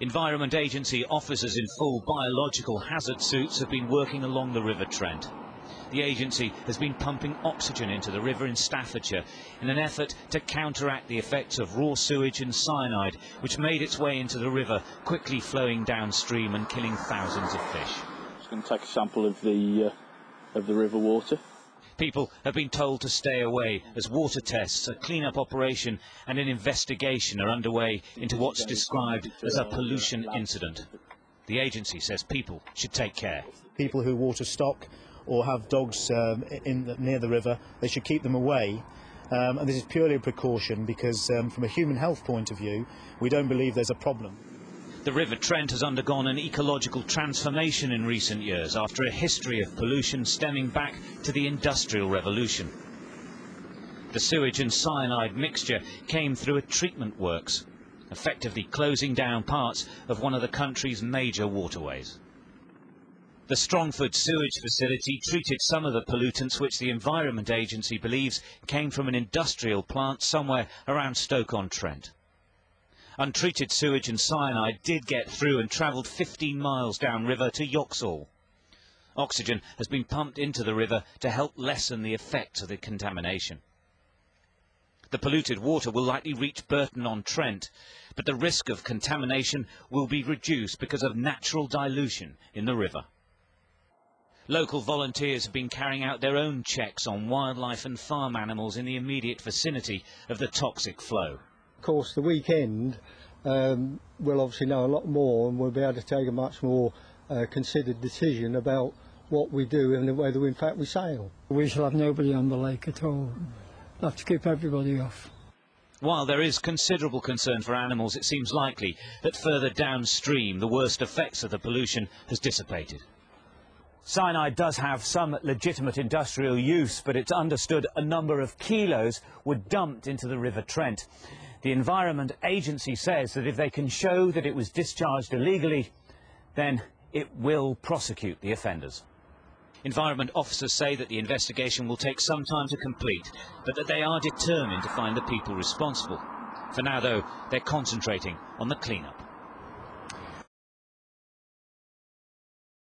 Environment Agency officers in full biological hazard suits have been working along the River Trent. The agency has been pumping oxygen into the river in Staffordshire in an effort to counteract the effects of raw sewage and cyanide, which made its way into the river, quickly flowing downstream and killing thousands of fish. Just going to take a sample of the river water. People have been told to stay away as water tests, a clean-up operation and an investigation are underway into what's described as a pollution incident. The agency says people should take care. People who water stock or have dogs near the river, they should keep them away. And this is purely a precaution because from a human health point of view, we don't believe there's a problem. The River Trent has undergone an ecological transformation in recent years after a history of pollution stemming back to the Industrial Revolution. The sewage and cyanide mixture came through a treatment works, effectively closing down parts of one of the country's major waterways. The Strongford sewage facility treated some of the pollutants which the Environment Agency believes came from an industrial plant somewhere around Stoke-on-Trent. Untreated sewage and cyanide did get through and travelled 15 miles downriver to Yoxall. Oxygen has been pumped into the river to help lessen the effects of the contamination. The polluted water will likely reach Burton-on-Trent, but the risk of contamination will be reduced because of natural dilution in the river. Local volunteers have been carrying out their own checks on wildlife and farm animals in the immediate vicinity of the toxic flow. Of course, the weekend we'll obviously know a lot more and we'll be able to take a much more considered decision about what we do and whether in fact we sail. We shall have nobody on the lake at all. We'll have to keep everybody off. While there is considerable concern for animals, it seems likely that further downstream the worst effects of the pollution has dissipated. Cyanide does have some legitimate industrial use, but it's understood a number of kilos were dumped into the River Trent. The Environment Agency says that if they can show that it was discharged illegally, then it will prosecute the offenders. Environment officers say that the investigation will take some time to complete, but that they are determined to find the people responsible. For now, though, they're concentrating on the clean-up.